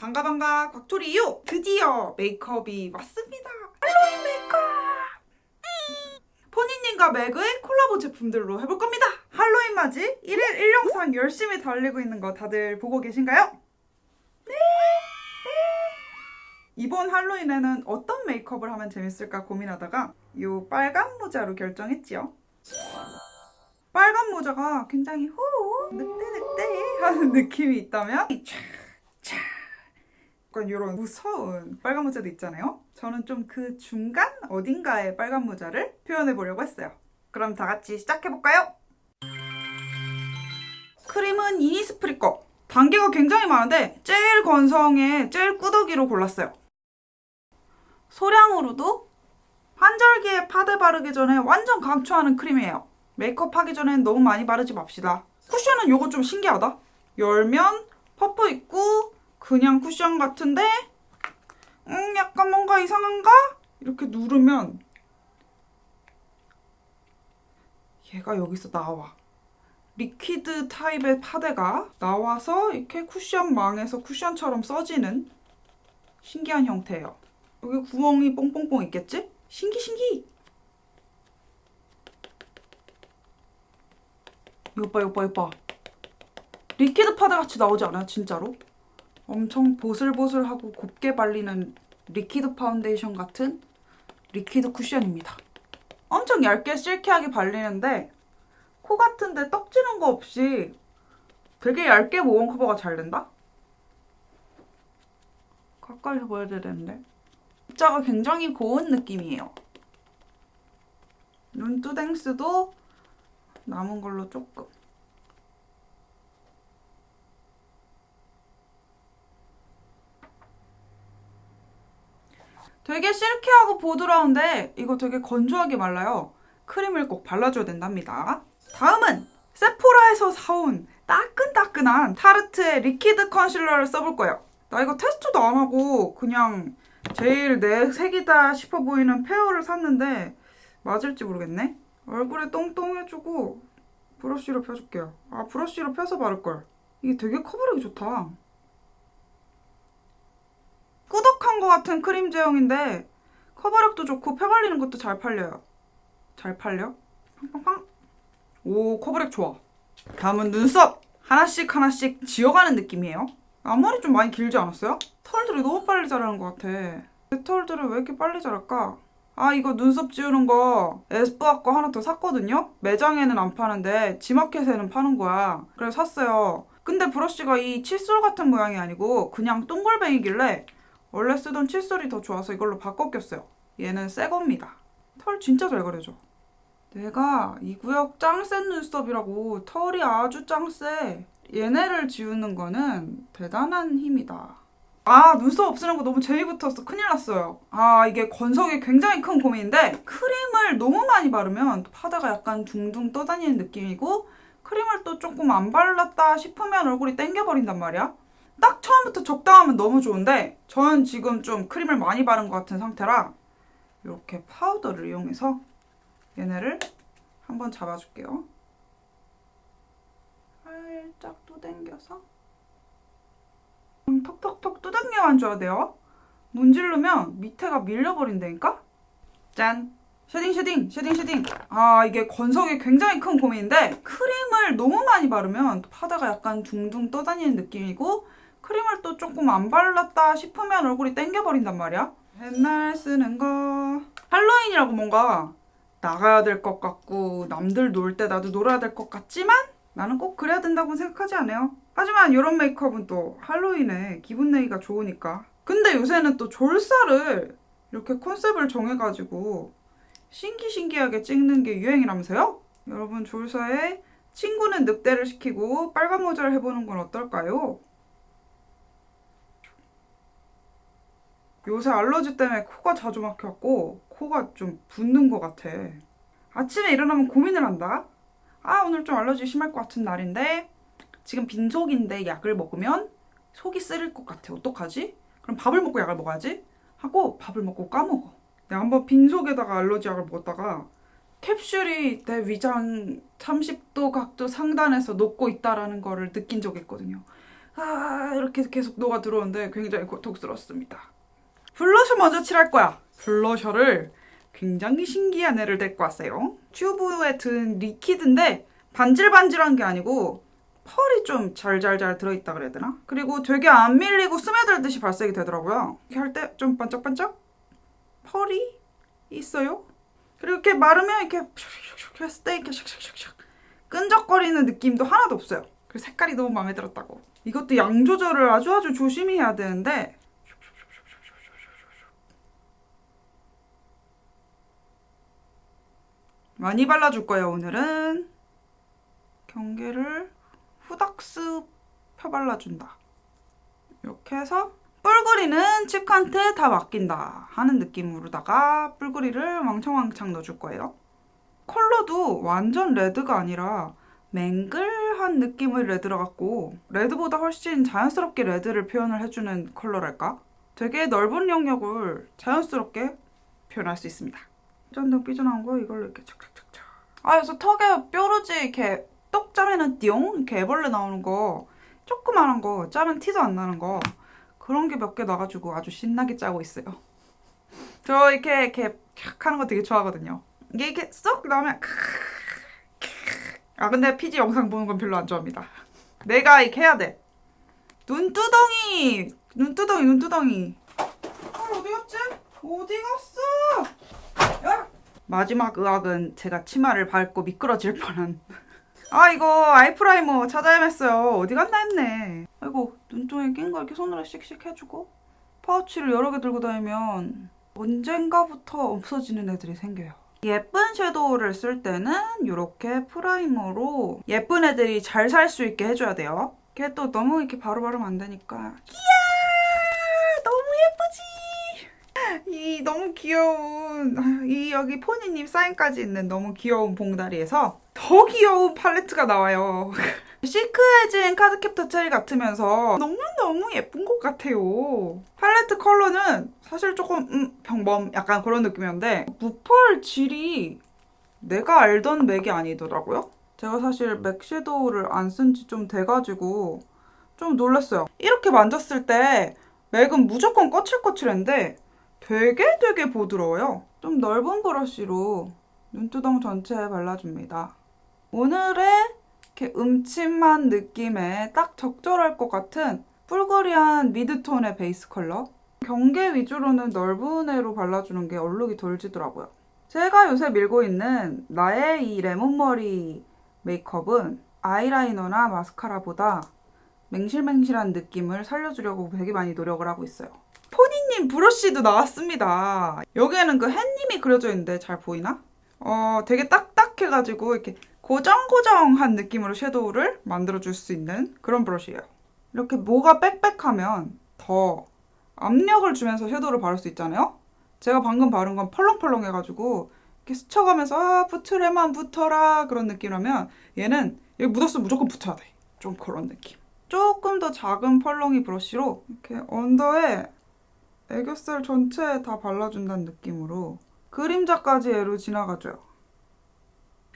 반가 곽토리요. 드디어 메이크업이 왔습니다. 할로윈 메이크업. 포니님과 매그의 콜라보 제품들로 해볼 겁니다. 할로윈 맞이 1일 1영상 열심히 달리고 있는 거 다들 보고 계신가요? 네. 이번 할로윈에는 어떤 메이크업을 하면 재밌을까 고민하다가 이 빨간 모자로 결정했지요. 빨간 모자가 굉장히 늑대 하는 느낌이 있다면 약간 이런 무서운 빨간 모자도 있잖아요. 저는 좀 그 중간 어딘가의 빨간 모자를 표현해 보려고 했어요. 그럼 다 같이 시작해볼까요? 크림은 이니스프리 거. 단계가 굉장히 많은데 제일 건성에 제일 꾸덕이로 골랐어요. 소량으로도 환절기에 파데 바르기 전에 완전 강추하는 크림이에요. 메이크업 하기 전엔 너무 많이 바르지 맙시다. 쿠션은 요거 좀 신기하다. 열면 퍼프 있고 그냥 쿠션 같은데 약간 뭔가 이상한가? 이렇게 누르면 얘가 여기서 나와. 리퀴드 타입의 파데가 나와서 이렇게 쿠션 망에서 쿠션처럼 써지는 신기한 형태예요. 여기 구멍이 뽕뽕뽕 있겠지? 신기! 이거 봐. 리퀴드 파데 같이 나오지 않아요? 진짜로? 엄청 보슬보슬하고 곱게 발리는 리퀴드 파운데이션 같은 리퀴드 쿠션입니다. 엄청 얇게 실키하게 발리는데 코 같은데 떡지는 거 없이 되게 얇게 모공 커버가 잘 된다? 가까이서 보여줘야 되는데 입자가 굉장히 고운 느낌이에요. 눈두댕스도 남은 걸로 조금. 되게 실키하고 보드라운데 이거 되게 건조하게 말라요. 크림을 꼭 발라줘야 된답니다. 다음은 세포라에서 사온 따끈따끈한 타르트의 리퀴드 컨실러를 써볼 거예요. 나 이거 테스트도 안 하고 그냥 제일 내 색이다 싶어 보이는 페어를 샀는데 맞을지 모르겠네. 얼굴에 똥똥해주고 브러쉬로 펴줄게요. 브러쉬로 펴서 바를걸. 이게 되게 커버력이 좋다. 꾸덕한 것 같은 크림 제형인데 커버력도 좋고 펴발리는 것도 잘 팔려요. 잘 팔려? 팡팡팡. 오, 커버력 좋아. 다음은 눈썹! 하나씩 지어가는 느낌이에요. 앞머리 좀 많이 길지 않았어요? 털들이 너무 빨리 자라는 것 같아. 내 털들은 왜 이렇게 빨리 자랄까? 이거 눈썹 지우는 거 에스쁘아 거 하나 더 샀거든요? 매장에는 안 파는데 지마켓에는 파는 거야. 그래서 샀어요. 근데 브러쉬가 이 칫솔 같은 모양이 아니고 그냥 동글뱅이길래 원래 쓰던 칫솔이 더 좋아서 이걸로 바꿔 꼈어요. 얘는 새 겁니다. 털 진짜 잘 그려줘. 내가 이 구역 짱센 눈썹이라고 털이 아주 짱세. 얘네를 지우는 거는 대단한 힘이다. 눈썹 없애는 거 너무 재미 붙었어. 큰일 났어요. 이게 건성에 굉장히 큰 고민인데 크림을 너무 많이 바르면 파데가 약간 둥둥 떠다니는 느낌이고 크림을 또 조금 안 발랐다 싶으면 얼굴이 땡겨버린단 말이야. 딱 처음부터 적당하면 너무 좋은데 저는 지금 좀 크림을 많이 바른 것 같은 상태라 이렇게 파우더를 이용해서 얘네를 한번 잡아줄게요. 살짝 또당겨서 톡톡톡 또당겨만 줘야 돼요. 문지르면 밑에가 밀려버린다니까? 짠! 쉐딩. 이게 건성에 굉장히 큰 고민인데 크림을 너무 많이 바르면 파데가 약간 둥둥 떠다니는 느낌이고 크림을 또 조금 안 발랐다 싶으면 얼굴이 땡겨버린단 말이야. 맨날 쓰는 거. 할로윈이라고 뭔가 나가야 될 것 같고 남들 놀 때 나도 놀아야 될 것 같지만 나는 꼭 그래야 된다고 생각하지 않아요. 하지만 이런 메이크업은 또 할로윈에 기분 내기가 좋으니까. 근데 요새는 또 졸사를 이렇게 컨셉을 정해가지고 신기하게 찍는 게 유행이라면서요? 여러분 졸사에 친구는 늑대를 시키고 빨간 모자를 해보는 건 어떨까요? 요새 알러지 때문에 코가 자주 막혀갖고 코가 좀 붓는 것 같아. 아침에 일어나면 고민을 한다. 오늘 좀 알러지 심할 것 같은 날인데 지금 빈속인데 약을 먹으면 속이 쓰릴 것 같아. 어떡하지? 그럼 밥을 먹고 약을 먹어야지 하고 밥을 먹고 까먹어. 내가 한번 빈속에다가 알러지 약을 먹었다가 캡슐이 내 위장 30도 각도 상단에서 녹고 있다라는 거를 느낀 적이 있거든요. 이렇게 계속 녹아 들어오는데 굉장히 고통스럽습니다. 블러셔 먼저 칠할 거야. 블러셔를 굉장히 신기한 애를 데리고 왔어요. 튜브에 든 리퀴드인데 반질반질한 게 아니고 펄이 좀 잘잘잘 들어있다 그래야 되나? 그리고 되게 안 밀리고 스며들듯이 발색이 되더라고요. 이렇게 할 때 좀 반짝반짝 펄이 있어요. 그리고 이렇게 마르면 이렇게 슉슉슉 했을 때 이렇게 샥샥샥샥 끈적거리는 느낌도 하나도 없어요. 그리고 색깔이 너무 마음에 들었다고. 이것도 양 조절을 아주 조심히 해야 되는데 많이 발라줄 거예요. 오늘은 경계를 후닥스 펴발라준다. 이렇게 해서 뿔그리는 치크한테 다 맡긴다 하는 느낌으로다가 뿔그리를 왕창왕창 넣어줄 거예요. 컬러도 완전 레드가 아니라 맹글한 느낌의 레드라 갖고 레드보다 훨씬 자연스럽게 레드를 표현을 해주는 컬러랄까? 되게 넓은 영역을 자연스럽게 표현할 수 있습니다. 삐져나온 거 이걸로 이렇게 착착착착. 그래서 턱에 뾰루지 이렇게 똑 짜면은 띠용 이렇게 애벌레 나오는 거, 조그만한 거 짜면 티도 안 나는 거, 그런 게 몇 개 나가지고 아주 신나게 짜고 있어요. 저 이렇게 탁 하는 거 되게 좋아하거든요. 이게 이렇게 쏙 나오면 근데 피지 영상 보는 건 별로 안 좋아합니다. 내가 이렇게 해야 돼. 눈두덩이. 어디 갔지? 어디 갔어? 야! 마지막 의학은 제가 치마를 밟고 미끄러질 뻔한. 이거 아이프라이머 찾아 헤맸어요. 어디 갔나 했네. 아이고, 눈동에 낀 거 이렇게 손으로 씩씩 해주고 파우치를 여러 개 들고 다니면 언젠가부터 없어지는 애들이 생겨요. 예쁜 섀도우를 쓸 때는 이렇게 프라이머로 예쁜 애들이 잘 살 수 있게 해줘야 돼요. 이게 또 너무 이렇게 바로 바르면 안 되니까. 이야! 너무 예쁘지? 이 너무 귀여운 이 여기 포니님 사인까지 있는 너무 귀여운 봉다리에서 더 귀여운 팔레트가 나와요. 시크해진 카드캡터 체리 같으면서 너무너무 예쁜 것 같아요. 팔레트 컬러는 사실 조금 평범 약간 그런 느낌이었는데 무펄 질이 내가 알던 맥이 아니더라고요. 제가 사실 맥 섀도우를 안 쓴 지 좀 돼가지고 좀 놀랐어요. 이렇게 만졌을 때 맥은 무조건 거칠거칠했는데 되게 부드러워요. 좀 넓은 브러쉬로 눈두덩 전체에 발라줍니다. 오늘의 이렇게 음침한 느낌에 딱 적절할 것 같은 뿔거리한 미드톤의 베이스 컬러. 경계 위주로는 넓은 애로 발라주는 게 얼룩이 덜 지더라고요. 제가 요새 밀고 있는 나의 이 레몬머리 메이크업은 아이라이너나 마스카라보다 맹실맹실한 느낌을 살려주려고 되게 많이 노력을 하고 있어요. 포니님 브러쉬도 나왔습니다. 여기에는 그 햇님이 그려져 있는데 잘 보이나? 되게 딱딱해가지고 이렇게 고정고정한 느낌으로 섀도우를 만들어줄 수 있는 그런 브러쉬예요. 이렇게 뭐가 빽빽하면 더 압력을 주면서 섀도우를 바를 수 있잖아요? 제가 방금 바른 건 펄렁펄렁해가지고 이렇게 스쳐가면서 붙으래만 붙어라 그런 느낌이라면 얘는 여기 묻었으면 무조건 붙어야 돼. 좀 그런 느낌. 조금 더 작은 펄렁이 브러쉬로 이렇게 언더에 애교살 전체에 다 발라준다는 느낌으로 그림자까지 얘로 지나가줘요.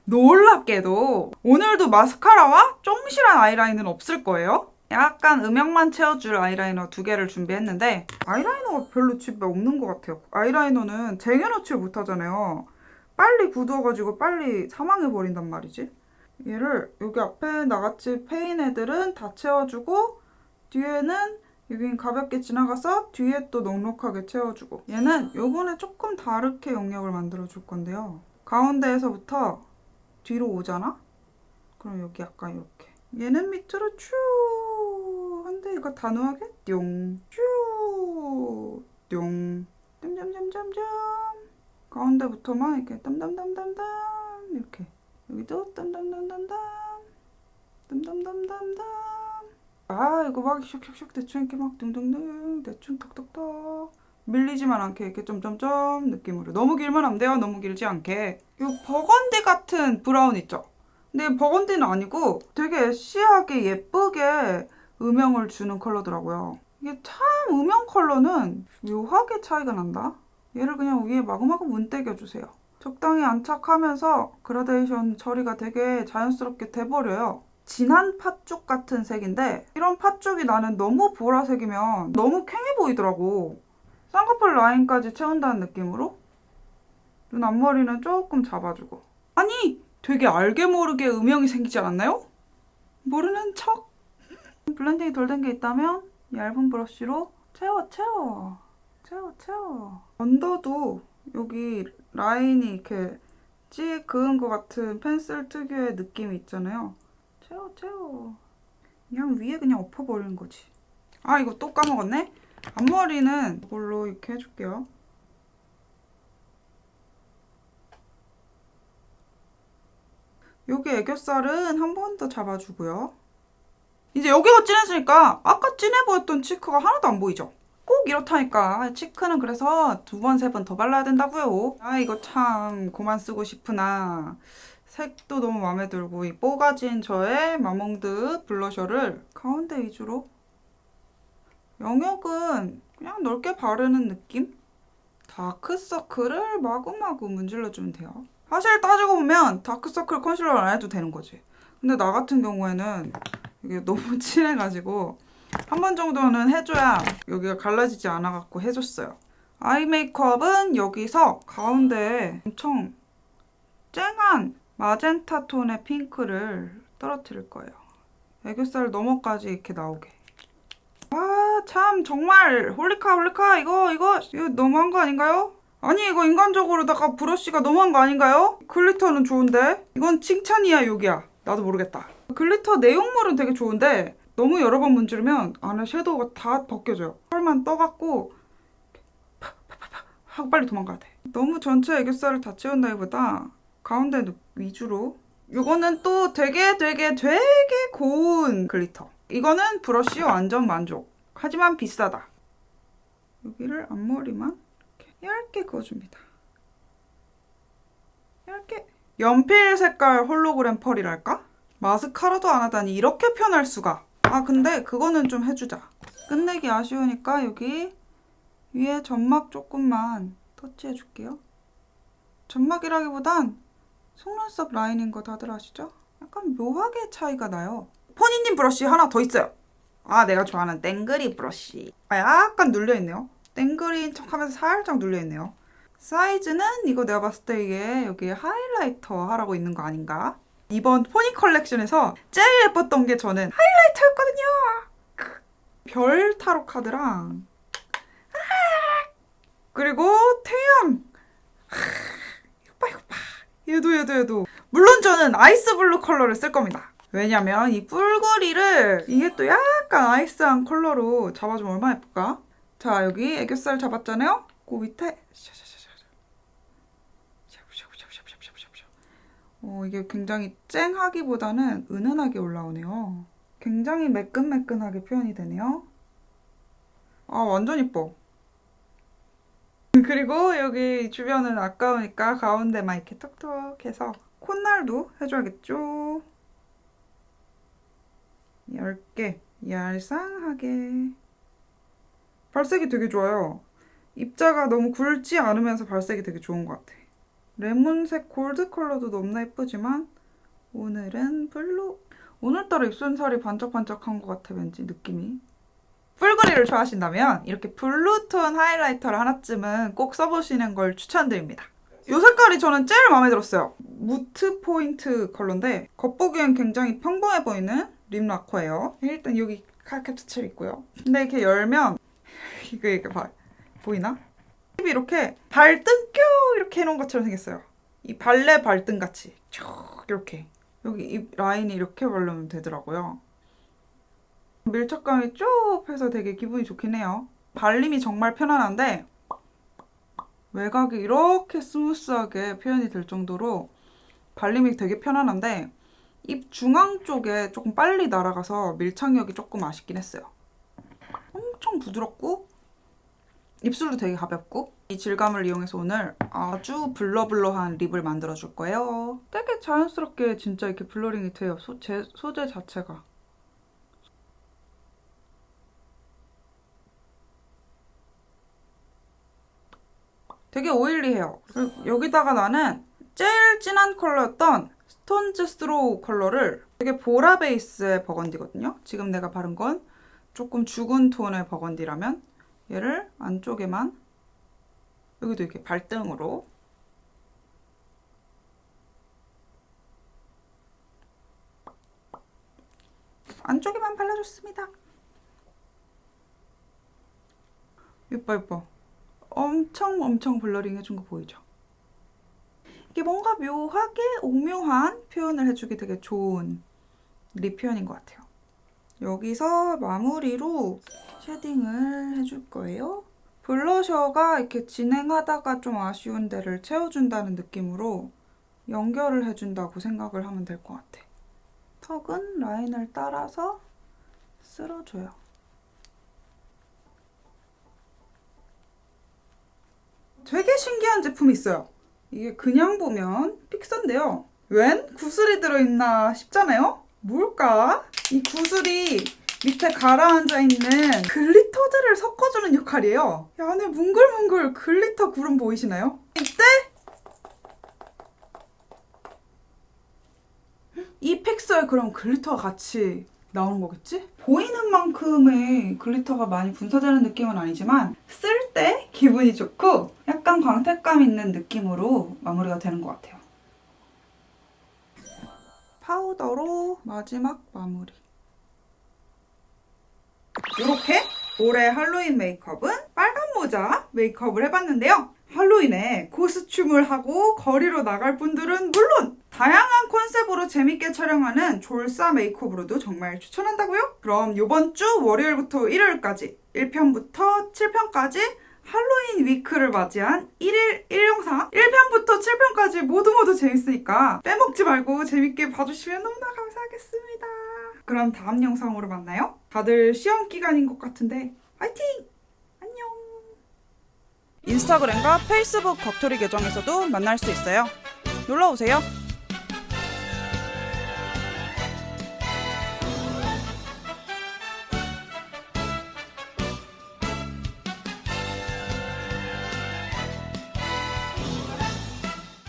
놀랍게도 오늘도 마스카라와 쫑실한 아이라인은 없을 거예요. 약간 음영만 채워줄 아이라이너 2개를 준비했는데 아이라이너가 별로 집에 없는 것 같아요. 아이라이너는 쟁여놓지를 못하잖아요. 빨리 굳어가지고 빨리 사망해버린단 말이지. 얘를 여기 앞에 나같이 패인 애들은 다 채워주고 뒤에는 여긴 가볍게 지나가서 뒤에 또 넉넉하게 채워주고 얘는 요번에 조금 다르게 영역을 만들어줄 건데요. 가운데에서부터 뒤로 오잖아? 그럼 여기 약간 이렇게 얘는 밑으로 쭉 한데 이거 단호하게 뿅 쭉 뿅 땀땀땀땀땀 가운데부터만 이렇게 땀땀땀땀땀 이렇게 여기도 땀땀땀땀땀 땀땀땀땀땀 이거 막 슉슉슉 대충 이렇게 막 둥둥둥 대충 톡톡톡 밀리지만 않게 이렇게 점점점 느낌으로 너무 길면 안 돼요. 너무 길지 않게. 이 버건디 같은 브라운 있죠? 근데 버건디는 아니고 되게 애쉬하게 예쁘게 음영을 주는 컬러더라고요. 이게 참 음영 컬러는 묘하게 차이가 난다. 얘를 그냥 위에 마구마구 문대겨주세요. 적당히 안착하면서 그라데이션 처리가 되게 자연스럽게 돼버려요. 진한 팥죽 같은 색인데 이런 팥죽이 나는 너무 보라색이면 너무 퀭해 보이더라고. 쌍꺼풀 라인까지 채운다는 느낌으로 눈 앞머리는 조금 잡아주고. 아니! 되게 알게 모르게 음영이 생기지 않았나요? 모르는 척? 블렌딩이 덜 된 게 있다면 얇은 브러쉬로 채워. 언더도 여기 라인이 이렇게 찌 그은 것 같은 펜슬 특유의 느낌이 있잖아요. 채워. 그냥 위에 그냥 엎어버리는 거지. 아, 이거 또 까먹었네? 앞머리는 이걸로 이렇게 해줄게요. 여기 애교살은 한 번 더 잡아주고요. 이제 여기가 진해지니까 아까 진해 보였던 치크가 하나도 안 보이죠? 꼭 이렇다니까. 치크는 그래서 2번, 3번 더 발라야 된다고요. 아, 이거 참 그만 쓰고 싶으나 색도 너무 마음에 들고 이 뽀가진 저의 마몽드 블러셔를 가운데 위주로 영역은 그냥 넓게 바르는 느낌? 다크서클을 마구마구 문질러주면 돼요. 사실 따지고 보면 다크서클 컨실러를 안 해도 되는 거지. 근데 나 같은 경우에는 이게 너무 진해가지고 한 번 정도는 해줘야 여기가 갈라지지 않아갖고 해줬어요. 아이 메이크업은 여기서 가운데에 엄청 쨍한 마젠타 톤의 핑크를 떨어뜨릴 거예요. 애교살 너머까지 이렇게 나오게. 아, 참 정말 홀리카 이거 너무한 거 아닌가요? 아니, 이거 인간적으로다가 브러쉬가 너무한 거 아닌가요? 글리터는 좋은데 이건 칭찬이야 욕이야? 나도 모르겠다. 글리터 내용물은 되게 좋은데 너무 여러 번 문지르면 안에 섀도우가 다 벗겨져요. 펄만 떠갖고 하고 빨리 도망가야 돼. 너무 전체 애교살을 다 채운다기보다 가운데 위주로. 이거는 또 되게 고운 글리터. 이거는 브러쉬 완전 만족. 하지만 비싸다. 여기를 앞머리만 이렇게 얇게 그어줍니다. 얇게. 연필 색깔 홀로그램 펄이랄까? 마스카라도 안 하다니 이렇게 편할 수가. 아, 근데 그거는 좀 해주자. 끝내기 아쉬우니까 여기 위에 점막 조금만 터치해줄게요. 점막이라기보단 속눈썹 라인인 거 다들 아시죠? 약간 묘하게 차이가 나요. 포니님 브러쉬 하나 더 있어요. 아, 내가 좋아하는 땡그리 브러쉬. 아, 약간 눌려있네요. 땡그리인 척하면서 살짝 눌려있네요. 사이즈는 이거 내가 봤을 때 이게 여기에 하이라이터 하라고 있는 거 아닌가? 이번 포니 컬렉션에서 제일 예뻤던 게 저는 하이라이터였거든요. 별 타로 카드랑 그리고 태양. 이거 봐. 얘도. 물론 저는 아이스 블루 컬러를 쓸 겁니다. 왜냐면 이 뿔거리를 이게 또 약간 아이스한 컬러로 잡아주면 얼마나 예쁠까? 자, 여기 애교살 잡았잖아요? 그 밑에 이게 굉장히 쨍하기보다는 은은하게 올라오네요. 굉장히 매끈매끈하게 표현이 되네요. 아, 완전 이뻐. 그리고 여기 주변은 아까우니까 가운데만 이렇게 톡톡해서 콧날도 해줘야겠죠. 얇게, 얄쌍하게. 발색이 되게 좋아요. 입자가 너무 굵지 않으면서 발색이 되게 좋은 것 같아. 레몬색 골드 컬러도 너무나 예쁘지만 오늘은 블루. 오늘따라 입술살이 반짝반짝한 것 같아, 왠지 느낌이. 뿔거리를 좋아하신다면 이렇게 블루톤 하이라이터를 하나쯤은 꼭 써보시는 걸 추천드립니다. 이 색깔이 저는 제일 마음에 들었어요. 무트 포인트 컬러인데 겉보기엔 굉장히 평범해 보이는 립 라커예요. 일단 여기 칼캡처 있고요. 근데 이렇게 열면 이게 봐. 보이나? 립이 이렇게 발등 껴 이렇게 해놓은 것처럼 생겼어요. 이 발레 발등 같이 쭉 이렇게 여기 입 라인이 이렇게 바르면 되더라고요. 밀착감이 쭉 해서 되게 기분이 좋긴 해요. 발림이 정말 편안한데 외곽이 이렇게 스무스하게 표현이 될 정도로 발림이 되게 편안한데 입 중앙 쪽에 조금 빨리 날아가서 밀착력이 조금 아쉽긴 했어요. 엄청 부드럽고 입술도 되게 가볍고 이 질감을 이용해서 오늘 아주 블러블러한 립을 만들어줄 거예요. 되게 자연스럽게 진짜 이렇게 블러링이 돼요. 소재 자체가. 되게 오일리해요. 그리고 여기다가 나는 제일 진한 컬러였던 스톤즈 스로우 컬러를 되게 보라 베이스의 버건디거든요. 지금 내가 바른 건 조금 죽은 톤의 버건디라면 얘를 안쪽에만 여기도 이렇게 발등으로 안쪽에만 발라줬습니다. 예뻐 예뻐. 엄청 블러링 해준 거 보이죠? 이게 뭔가 묘하게 오묘한 표현을 해주기 되게 좋은 립 표현인 것 같아요. 여기서 마무리로 쉐딩을 해줄 거예요. 블러셔가 이렇게 진행하다가 좀 아쉬운 데를 채워준다는 느낌으로 연결을 해준다고 생각을 하면 될 것 같아. 턱은 라인을 따라서 쓸어줘요. 되게 신기한 제품이 있어요. 이게 그냥 보면 픽서인데요. 웬? 구슬이 들어있나 싶잖아요? 뭘까? 이 구슬이 밑에 가라앉아 있는 글리터들을 섞어주는 역할이에요. 이 안에 뭉글뭉글 글리터 구름 보이시나요? 이때 이 픽서에 그럼 글리터가 같이 나오는 거겠지? 보이는 만큼의 글리터가 많이 분사되는 느낌은 아니지만 쓸 때 기분이 좋고 약간 광택감 있는 느낌으로 마무리가 되는 것 같아요. 파우더로 마지막 마무리. 이렇게 올해 할로윈 메이크업은 빨간 모자 메이크업을 해봤는데요. 할로윈에 코스튬을 하고 거리로 나갈 분들은 물론 다양한 컨셉으로 재밌게 촬영하는 졸사 메이크업으로도 정말 추천한다고요? 그럼 이번 주 월요일부터 일요일까지 1편부터 7편까지 할로윈 위크를 맞이한 1일 1영상 1편부터 7편까지 모두 재밌으니까 빼먹지 말고 재밌게 봐주시면 너무나 감사하겠습니다. 그럼 다음 영상으로 만나요. 다들 시험 기간인 것 같은데 화이팅! 안녕! 인스타그램과 페이스북 겉토리 계정에서도 만날 수 있어요. 놀러오세요.